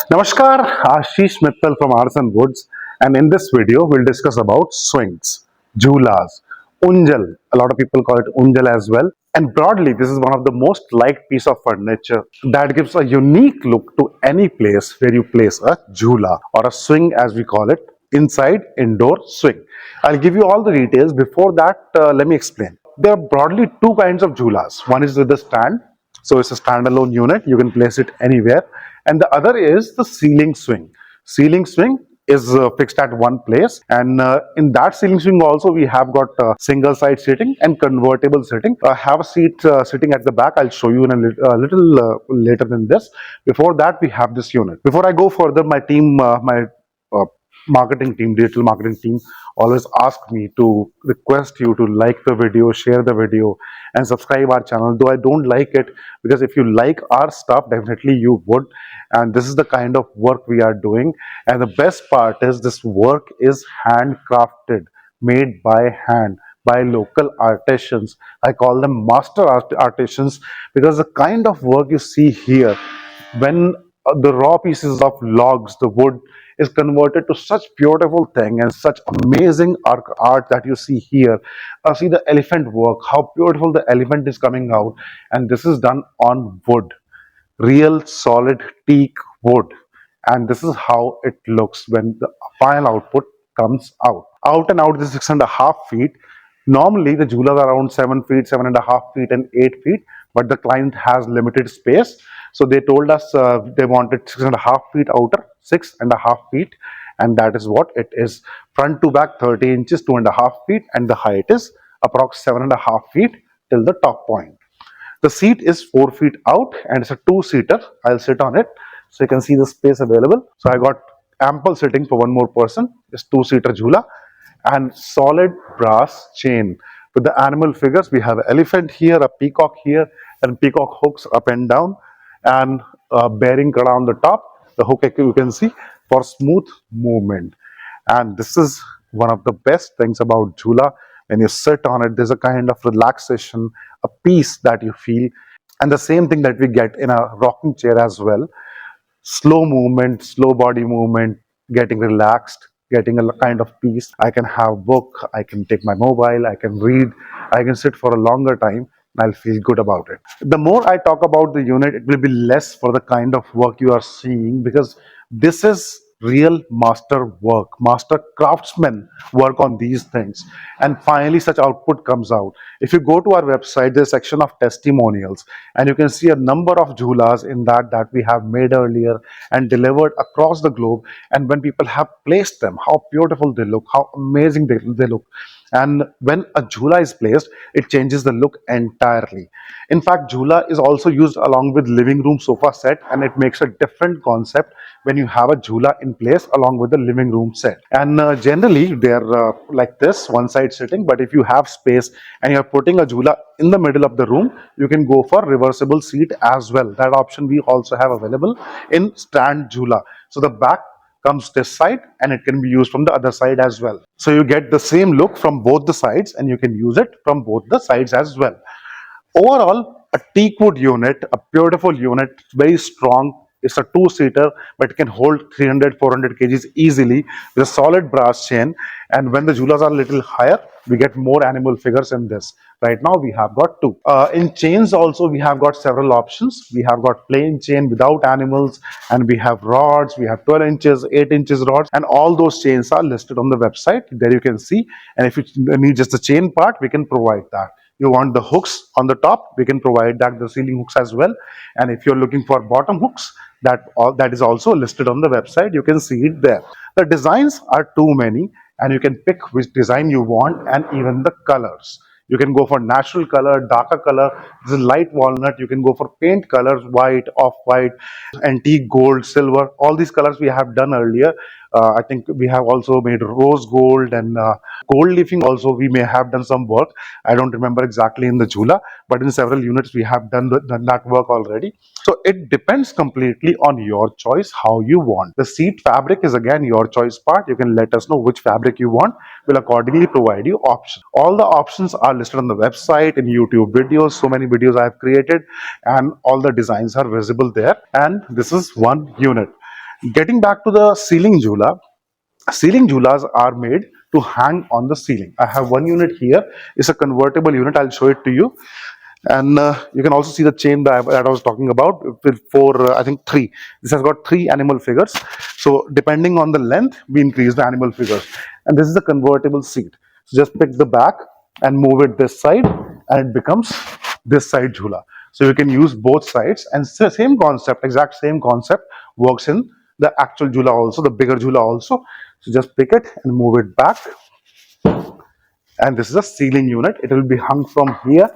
Namaskar, Ashish Mittal from Artisans Woods, and in this video we'll discuss about swings, jhulas, unjal. A lot of people call it unjal as well. And broadly, this is one of the most liked piece of furniture that gives a unique look to any place where you place a jhula or a swing, as we call it, inside indoor swing. I'll give you all the details. Before that, let me explain. There are broadly two kinds of jhulas. One is with the stand, so it's a standalone unit. You can place it anywhere. And the other is the ceiling swing. Ceiling swing is fixed at one place, and in that ceiling swing also we have got single side seating and convertible seating. I have a seat sitting at the back. I'll show you in a little later than this. Before that, we have this unit. Before I go further, my team, my uh, marketing team, digital marketing team, always ask me to request you to like the video, share the video, and subscribe our channel. Though I don't like it, because if you like our stuff, definitely you would. And this is the kind of work we are doing. And the best part is this work is handcrafted, made by hand by local artisans. I call them master artisans, because the kind of work you see here, when the raw pieces of logs, the wood, is converted to such beautiful thing and such amazing art that you see here. See the elephant work, how beautiful the elephant is coming out, and this is done on wood, real solid teak wood, and this is how it looks when the final output comes out and out. This is 6.5 feet. Normally the jhulas are around 7 feet, 7.5 feet, and 8 feet, but the client has limited space, so they told us they wanted 6.5 feet outer, 6.5 feet, and that is what it is. Front to back 30 inches, 2.5 feet, and the height is approx 7.5 feet till the top point. The seat is 4 feet out, and it's a two-seater. I'll sit on it so you can see the space available. So I got ample sitting for one more person. It's two-seater jhula and solid brass chain. With the animal figures, we have an elephant here, a peacock here, and peacock hooks up and down, and a bearing kada on the top. The hook you can see for smooth movement. And this is one of the best things about jhula. When you sit on it, there's a kind of relaxation, a peace that you feel, and the same thing that we get in a rocking chair as well. Slow movement, slow body movement, getting relaxed, getting a kind of peace. I can have book, I can take my mobile, I can read, I can sit for a longer time, and I'll feel good about it. The more I talk about the unit, it will be less for the kind of work you are seeing, because this is real master work, master craftsmen work on these things, and finally such output comes out. If you go to our website, there's a section of testimonials, and you can see a number of jhulas in that we have made earlier and delivered across the globe. And when people have placed them, how beautiful they look, how amazing they look. And when a jhula is placed, it changes the look entirely. In fact, jhula is also used along with living room sofa set, and it makes a different concept when you have a jhula in place along with the living room set. And generally they're like this, one side sitting, but if you have space and you're putting a jhula in the middle of the room, you can go for reversible seat as well. That option we also have available in stand jhula. So the back comes this side, and it can be used from the other side as well. So you get the same look from both the sides, and you can use it from both the sides as well. Overall, a teak wood unit, a beautiful unit, very strong. It's a two-seater, but it can hold 300, 400 kgs easily with a solid brass chain. And when the jhulas are a little higher, we get more animal figures in this. Right now, we have got two. In chains also, we have got several options. We have got plain chain without animals, and we have rods. We have 12 inches, 8 inches rods, and all those chains are listed on the website. There you can see. And if you need just the chain part, we can provide that. You want the hooks on the top, we can provide that, the ceiling hooks as well. And if you're looking for bottom hooks, that is also listed on the website. You can see it there. The designs are too many, and you can pick which design you want, and even the colors. You can go for natural color, darker color. This is light walnut. You can go for paint colors, white, off-white, antique gold, silver. All these colors we have done earlier. I think we have also made rose gold and gold leafing also. We may have done some work. I don't remember exactly in the jhula, but in several units we have done that work already. So it depends completely on your choice, how you want. The seat fabric is again your choice part. You can let us know which fabric you want. We'll accordingly provide you options. All the options are listed on the website, in YouTube videos. So many videos I have created, and all the designs are visible there. And this is one unit. Getting back to the ceiling jhulas are made to hang on the ceiling. I have one unit here. It's a convertible unit. I'll show it to you. And you can also see the chain that I was talking about with four, I think three. This has got three animal figures. So depending on the length, we increase the animal figures. And this is a convertible seat. So just pick the back and move it this side, and it becomes this side jhula. So you can use both sides, and same concept, exact same concept works in the actual jhula also, the bigger jhula also. So just pick it and move it back. And this is a ceiling unit. It will be hung from here,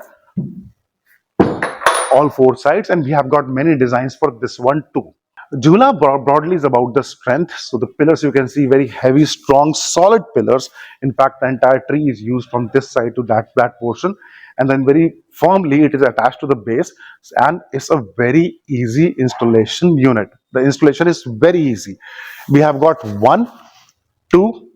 all four sides, and we have got many designs for this one too. Jhula broadly is about the strength. So the pillars, you can see very heavy, strong, solid pillars. In fact, the entire tree is used from this side to that portion, and then very firmly it is attached to the base, and it's a very easy installation unit. The installation is very easy. We have got one, two,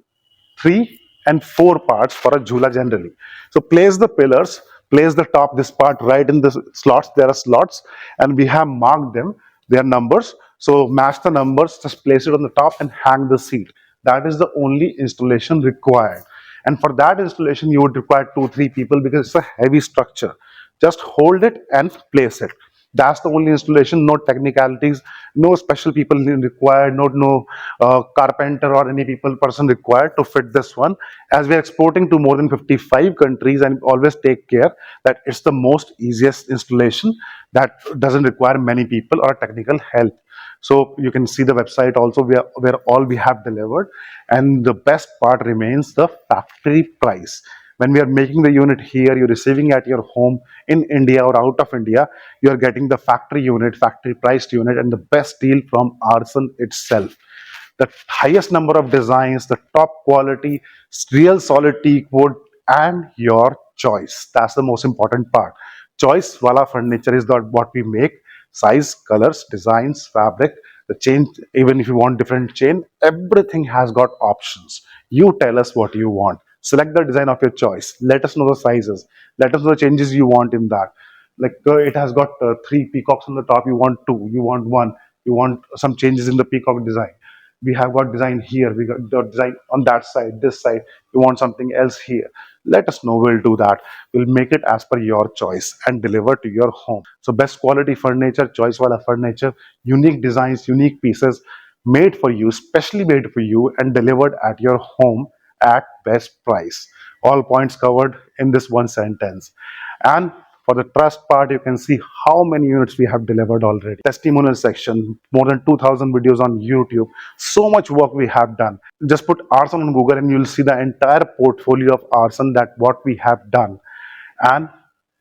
three, and four parts for a jhula generally. So place the pillars, place the top, this part right in the slots. There are slots, and we have marked them. They are numbers. So match the numbers, just place it on the top and hang the seat. That is the only installation required. And for that installation, you would require two, three people because it's a heavy structure. Just hold it and place it. That's the only installation. No technicalities, no special people required, no carpenter or any people person required to fit this one. As we are exporting to more than 55 countries, and always take care that it's the most easiest installation that doesn't require many people or technical help. So you can see the website also where all we have delivered. And the best part remains the factory price. When we are making the unit here, you're receiving at your home in India or out of India, you're getting the factory unit, factory priced unit, and the best deal from Artisan itself. The highest number of designs, the top quality, real solid teak wood, and your choice. That's the most important part. Choice wala furniture is what we make. Size, colors, designs, fabric, the chain, even if you want different chain, everything has got options. You tell us what you want. Select the design of your choice. Let us know the sizes. Let us know the changes you want in that. Like it has got three peacocks on the top. You want two. You want one. You want some changes in the peacock design. We have got design here, we got the design on that side, this side, you want something else here, let us know, we'll do that. We'll make it as per your choice and deliver to your home. So best quality furniture, choice wala furniture, unique designs, unique pieces, made for you, specially made for you, and delivered at your home at best price. All points covered in this one sentence. And for the trust part, you can see how many units we have delivered already. Testimonial section, more than 2000 videos on YouTube. So much work we have done. Just put Artisan on Google and you'll see the entire portfolio of Artisan, that what we have done. And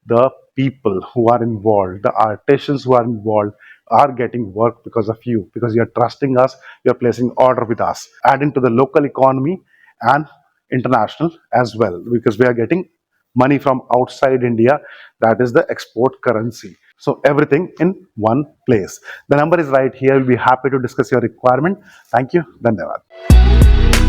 the people who are involved, the artisans who are involved, are getting work because of you, because you're trusting us, you're placing order with us, adding to the local economy and international as well, because we are getting money from outside India. That is the export currency. So everything in one place. The number is right here. We'll be happy to discuss your requirement. Thank you. Dhanyavad.